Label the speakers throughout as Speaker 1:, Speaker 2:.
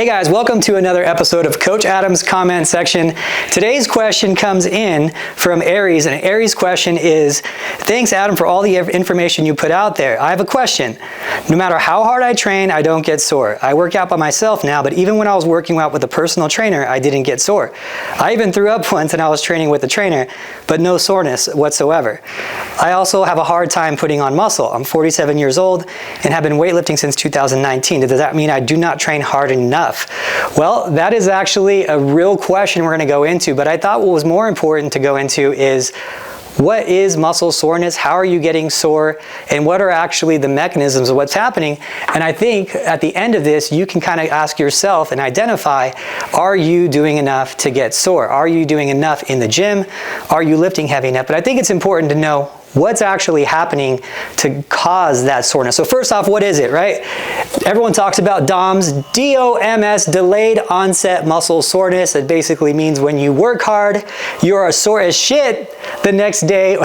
Speaker 1: Hey guys, welcome to another episode of Coach Adam's comment section. Today's question comes in from Aries, and Aries' question is, thanks Adam for all the information you put out there. I have a question. No matter how hard I train, I don't get sore. I work out by myself now, but even when I was working out with a personal trainer, I didn't get sore. I even threw up once and I was training with a trainer, but no soreness whatsoever. I also have a hard time putting on muscle. I'm 47 years old and have been weightlifting since 2019. Does that mean I do not train hard enough? Well, that is actually a real question we're going to go into, but I thought what was more important to go into is what is muscle soreness? How are you getting sore? And what are actually the mechanisms of what's happening? And I think at the end of this, you can kind of ask yourself and identify, are you doing enough to get sore? Are you doing enough in the gym? Are you lifting heavy enough? But I think it's important to know what's actually happening to cause that soreness. So first off, what is it, right? Everyone talks about DOMS, D-O-M-S, delayed onset muscle soreness. It basically means when you work hard, you're as sore as shit the next day,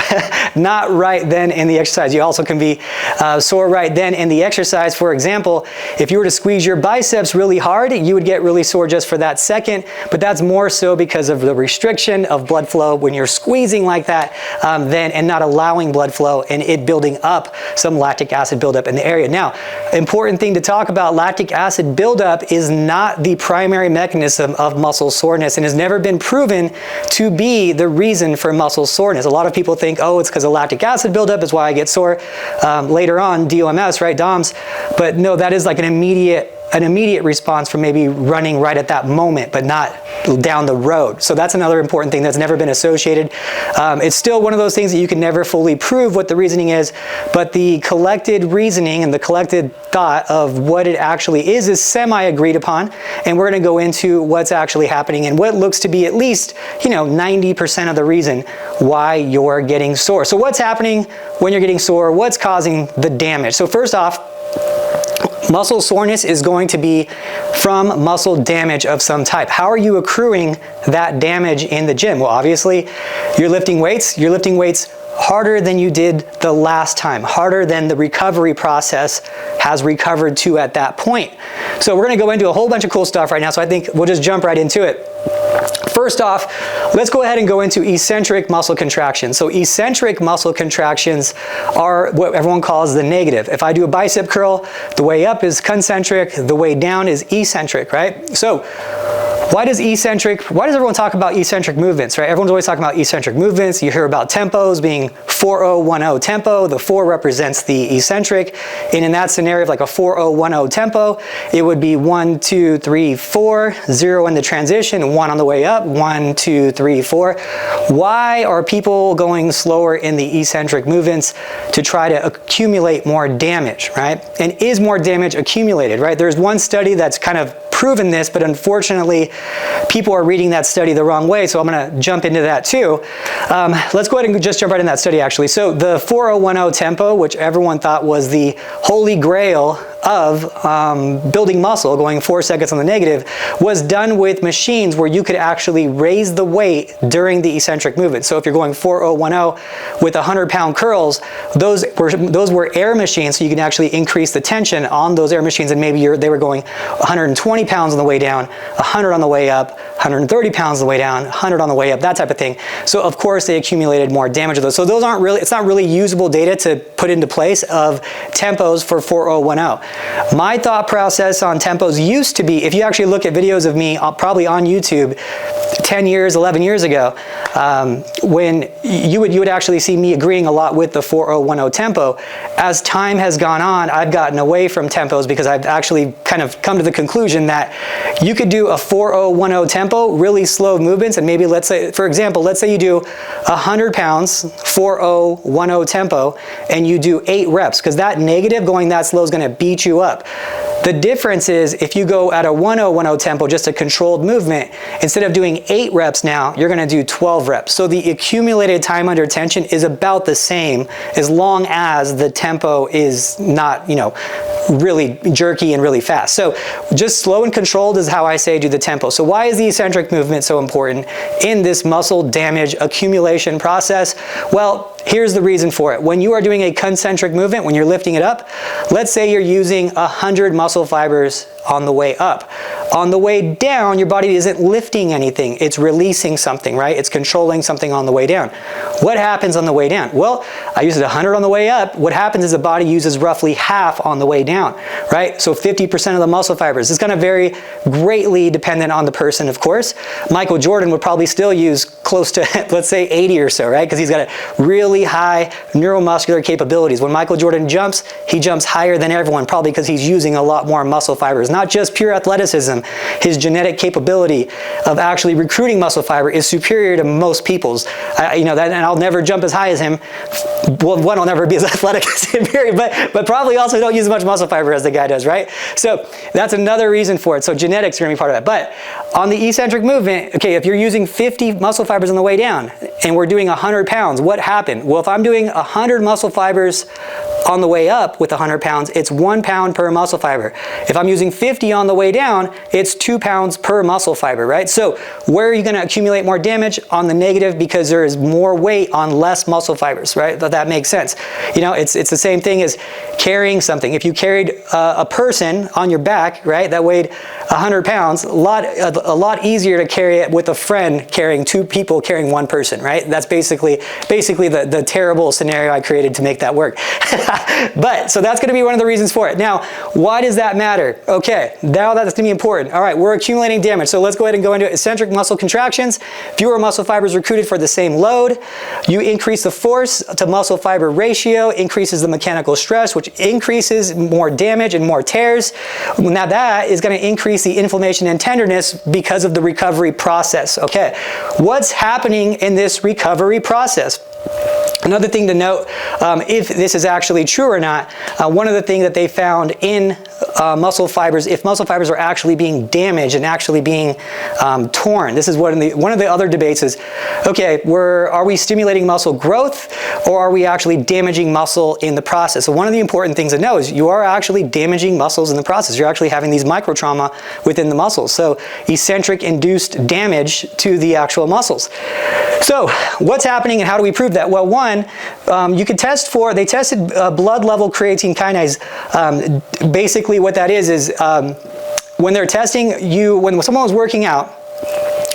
Speaker 1: not right then in the exercise. You also can be sore right then in the exercise. For example, if you were to squeeze your biceps really hard, you would get really sore just for that second, but that's more so because of the restriction of blood flow when you're squeezing like that and not allowing blood flow and it building up some lactic acid buildup in the area. Now, important thing to talk about, lactic acid buildup is not the primary mechanism of muscle soreness and has never been proven to be the reason for muscle soreness. A lot of people think, oh, it's because of lactic acid buildup is why I get sore. Later on, DOMS, right, DOMS, but no, that is like an immediate response from maybe running right at that moment, but not down the road. So that's another important thing that's never been associated. It's still one of those things that you can never fully prove what the reasoning is, but the collected reasoning and the collected thought of what it actually is semi-agreed upon. And we're going to go into what's actually happening and what looks to be at least, 90% of the reason why you're getting sore. So what's happening when you're getting sore? What's causing the damage? So first off, muscle soreness is going to be from muscle damage of some type. How are you accruing that damage in the gym? Well, obviously, you're lifting weights. You're lifting weights harder than you did the last time, harder than the recovery process has recovered to at that point. So we're going to go into a whole bunch of cool stuff right now, so I think we'll just jump right into it. First off, let's go ahead and go into eccentric muscle contractions. So eccentric muscle contractions are what everyone calls the negative. If I do a bicep curl, the way up is concentric, the way down is eccentric, right? So why does everyone talk about eccentric movements, right? Everyone's always talking about eccentric movements. You hear about tempos being 4-0-1-0 tempo. The 4 represents the eccentric. And in that scenario of like a 4-0-1-0 tempo, it would be 1, 2, 3, 4, 0 in the transition, 1 on the way up, 1, 2, 3, 4. Why are people going slower in the eccentric movements? To try to accumulate more damage, right? And is more damage accumulated, right? There's one study that's kind of proven this, but unfortunately, people are reading that study the wrong way, so I'm going to jump into that too. Let's go ahead and just jump right in that study actually. So the 4-0-1-0 tempo, which everyone thought was the holy grail of building muscle, going 4 seconds on the negative, was done with machines where you could actually raise the weight during the eccentric movement. So if you're going 4-0-1-0 with 100-pound curls, those were air machines, so you can actually increase the tension on those air machines, and maybe they were going 120 pounds on the way down, 100 on the way up, 130 pounds on the way down, 100 on the way up, that type of thing. So of course they accumulated more damage of those. So those aren't really, it's not really usable data to put into place of tempos for 4-0-1-0. My thought process on tempos used to be, if you actually look at videos of me probably on YouTube 10 years, 11 years ago, when you would actually see me agreeing a lot with the 4-0-1-0 tempo. As time has gone on, I've gotten away from tempos because I've actually kind of come to the conclusion that you could do a 4-0-1-0 tempo, really slow movements, and maybe let's say, for example, let's say you do 100 pounds, 4-0-1-0 tempo, and you do 8 reps, because that negative going that slow is going to beat you up. The difference is if you go at a 1-0-1-0 tempo, just a controlled movement, instead of doing 8 reps now, you're going to do 12 reps. So the accumulated time under tension is about the same as long as the tempo is not, really jerky and really fast. So just slow and controlled is how I say do the tempo. So why is the eccentric movement so important in this muscle damage accumulation process? Well, here's the reason for it. When you are doing a concentric movement, when you're lifting it up, let's say you're using 100 muscle fibers on the way up. On the way down, your body isn't lifting anything. It's releasing something, right? It's controlling something on the way down. What happens on the way down? Well, I used 100 on the way up. What happens is the body uses roughly half on the way down, right? So 50% of the muscle fibers. It's going to vary greatly dependent on the person, of course. Michael Jordan would probably still use close to, let's say, 80 or so, right? Because he's got a really high neuromuscular capabilities. When Michael Jordan jumps, he jumps higher than everyone, probably because he's using a lot more muscle fibers. Not just pure athleticism. His genetic capability of actually recruiting muscle fiber is superior to most people's. And I'll never jump as high as him. Well, one, I'll never be as athletic as him, period, but probably also don't use as much muscle fiber as the guy does, right? So that's another reason for it. So genetics are going to be part of that. But on the eccentric movement, okay, if you're using 50 muscle fibers on the way down and we're doing 100 pounds, what happened? Well, if I'm doing 100 muscle fibers on the way up with 100 pounds, it's 1 pound per muscle fiber. If I'm using 50 on the way down, it's 2 pounds per muscle fiber, right? So where are you going to accumulate more damage? On the negative, because there is more weight on less muscle fibers, right? That makes sense. It's the same thing as carrying something. If you carried a person on your back, right, that weighed 100 pounds, a lot easier to carry it with a friend carrying 2 people carrying 1 person, right? That's basically the terrible scenario I created to make that work. But so that's going to be one of the reasons for it. Now, why does that matter? Okay, now that's going to be important. All right, we're accumulating damage. So let's go ahead and go into eccentric muscle contractions. Fewer muscle fibers recruited for the same load. You increase the force to muscle fiber ratio, increases the mechanical stress, which increases more damage and more tears. Now that is going to increase the inflammation and tenderness because of the recovery process. Okay, what's happening in this recovery process? Another thing to note, if this is actually true or not, one of the things that they found in muscle fibers, if muscle fibers are actually being damaged and actually being torn, this is one of the other debates is, okay, are we stimulating muscle growth or are we actually damaging muscle in the process? So one of the important things to know is you are actually damaging muscles in the process. You're actually having these micro trauma within the muscles. So eccentric induced damage to the actual muscles. So what's happening and how do we prove that? Well, one, you could test they tested blood level creatine kinase. Basically what that is when they're testing when someone was working out,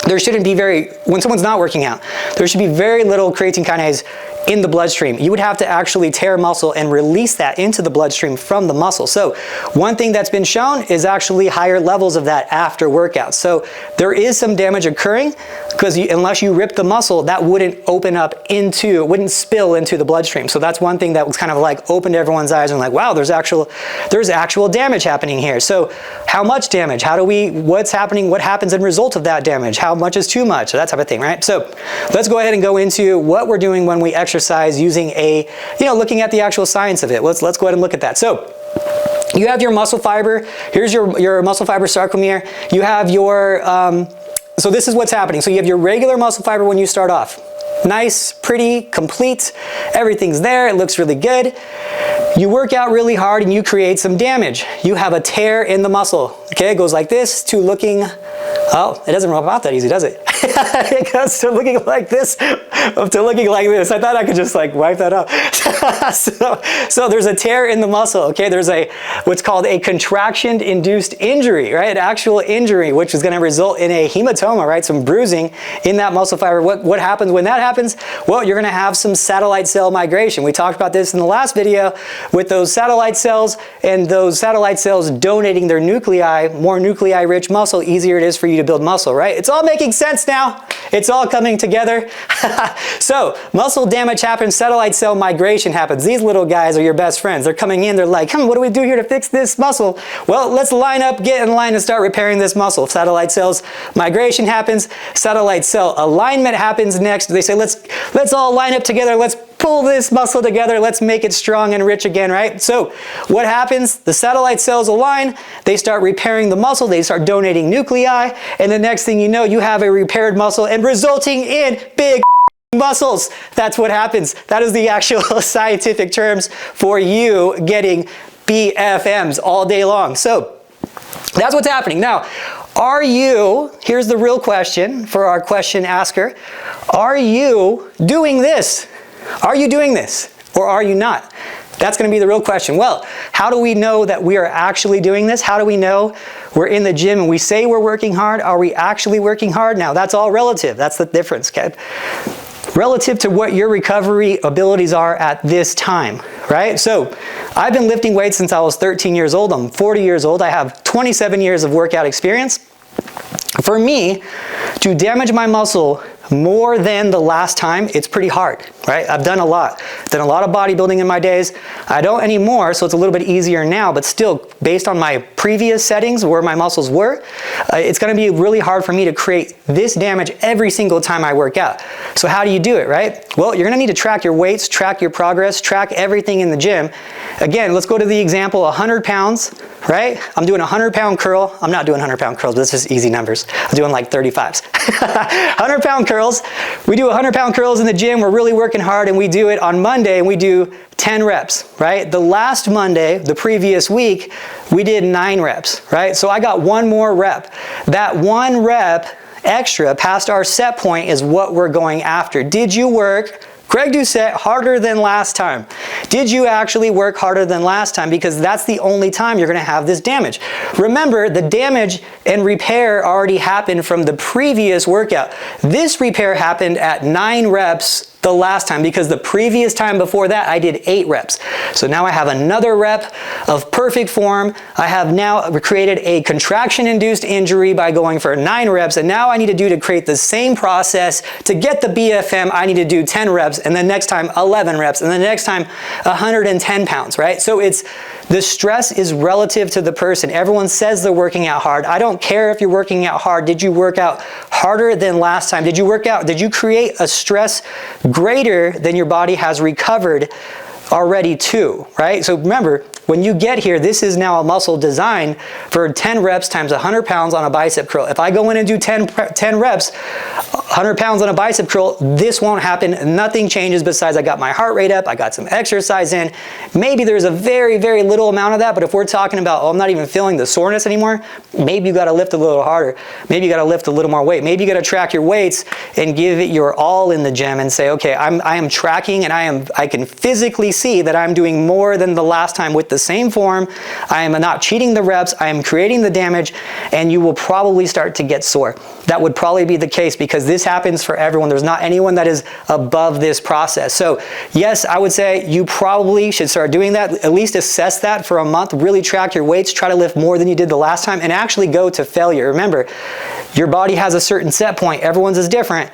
Speaker 1: when someone's not working out, there should be very little creatine kinase in the bloodstream. You would have to actually tear muscle and release that into the bloodstream from the muscle. So one thing that's been shown is actually higher levels of that after workouts. So there is some damage occurring because unless you rip the muscle, that wouldn't wouldn't spill into the bloodstream. So that's one thing that was kind of like opened everyone's eyes and like, wow, there's actual damage happening here. So how much damage? What's happening? What happens in result of that damage? How much is too much? So that type of thing, right? So let's go ahead and go into what we're doing when we exercise using looking at the actual science of it. Let's go ahead and look at that. So you have your muscle fiber. Here's your muscle fiber sarcomere. You have your, so this is what's happening. So you have your regular muscle fiber when you start off. Nice, pretty, complete. Everything's there. It looks really good. You work out really hard and you create some damage. You have a tear in the muscle. Okay, it goes like this to looking, oh, it doesn't rub out that easy, does it? It goes to looking like this, up to looking like this. I thought I could just like wipe that up. So there's a tear in the muscle, okay? There's what's called a contraction-induced injury, right? An actual injury, which is gonna result in a hematoma, right? Some bruising in that muscle fiber. What happens when that happens? Well, you're gonna have some satellite cell migration. We talked about this in the last video with those satellite cells and those satellite cells donating their nuclei, more nuclei-rich muscle, easier it is for you to build muscle, right? It's all making sense now. It's all coming together. So muscle damage happens, satellite cell migration happens. These little guys are your best friends. They're coming in, they're like, what do we do here to fix this muscle? Well, let's get in line and start repairing this muscle. Satellite cells migration happens, satellite cell alignment happens next. They say, let's all line up together, let's pull this muscle together, let's make it strong and rich again, right? So what happens? The satellite cells align, they start repairing the muscle, they start donating nuclei, and the next thing you know, you have a repaired muscle and resulting in big muscles. That's what happens. That is the actual scientific terms for you getting BFMs all day long. So that's what's happening. Now, here's the real question for our question asker, are you doing this? Are you doing this or are you not? That's going to be the real question. Well, how do we know that we are actually doing this? How do we know we're in the gym and we say we're working hard, are we actually working hard? Now, that's all relative. That's the difference, okay? Relative to what your recovery abilities are at this time, right? So I've been lifting weights since I was 13 years old. I'm 40 years old. I have 27 years of workout experience. For me, to damage my muscle more than the last time, it's pretty hard, right? I've done a lot. Done a lot of bodybuilding in my days. I don't anymore, so it's a little bit easier now, but still, based on my previous settings where my muscles were, it's gonna be really hard for me to create this damage every single time I work out. So how do you do it, right? Well, you're gonna need to track your weights, track your progress, track everything in the gym. Again, let's go to the example, 100 pounds, right? I'm doing a 100-pound curl. I'm not doing 100-pound curls, but it's just easy numbers. I'm doing like 35s. 100-pound curls. We do 100-pound curls in the gym. We're really working hard, and we do it on Monday, and we do 10 reps, right? The last Monday, the previous week, we did 9 reps, right? So I got one more rep. That one rep extra past our set point is what we're going after. Did you work, Greg Doucette, harder than last time? Did you actually work harder than last time? Because that's the only time you're gonna have this damage. Remember, the damage and repair already happened from the previous workout. This repair happened at 9 reps the last time, because the previous time before that I did 8 reps. So now I have another rep of perfect form. I have now created a contraction-induced injury by going for 9 reps, and now I need to do to create the same process to get the BFM, I need to do 10 reps, and then next time 11 reps, and then next time 110 pounds, right? So the stress is relative to the person. Everyone says they're working out hard. I don't care if you're working out hard. Did you work out harder than last time? Did you create a stress greater than your body has recovered already too, right? So remember, when you get here, this is now a muscle designed for 10 reps times 100 pounds on a bicep curl. If I go in and do 10 reps, 100 pounds on a bicep curl, this won't happen. Nothing changes besides I got my heart rate up, I got some exercise in. Maybe there's a very, very little amount of that, but if we're talking about, oh, I'm not even feeling the soreness anymore, maybe you gotta lift a little harder. Maybe you gotta lift a little more weight. Maybe you gotta track your weights and give it your all in the gym and say, okay, I am tracking and I can physically see that I'm doing more than the last time with the same form. I am not cheating the reps. I am creating the damage, and you will probably start to get sore. That would probably be the case because this happens for everyone. There's not anyone that is above this process. So yes, I would say you probably should start doing that. At least assess that for a month. Really track your weights. Try to lift more than you did the last time and actually go to failure. Remember, your body has a certain set point. Everyone's is different.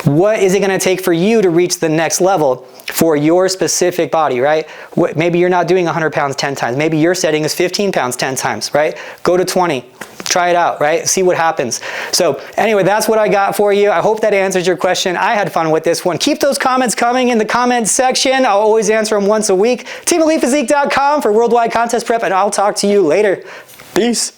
Speaker 1: What is it going to take for you to reach the next level for your specific body, right? Maybe you're not doing 100 pounds 10 times. Maybe your setting is 15 pounds 10 times, right? Go to 20. Try it out, right? See what happens. So anyway, that's what I got for you. I hope that answers your question. I had fun with this one. Keep those comments coming in the comments section. I'll always answer them once a week. TeamElitePhysique.com for worldwide contest prep, and I'll talk to you later. Peace.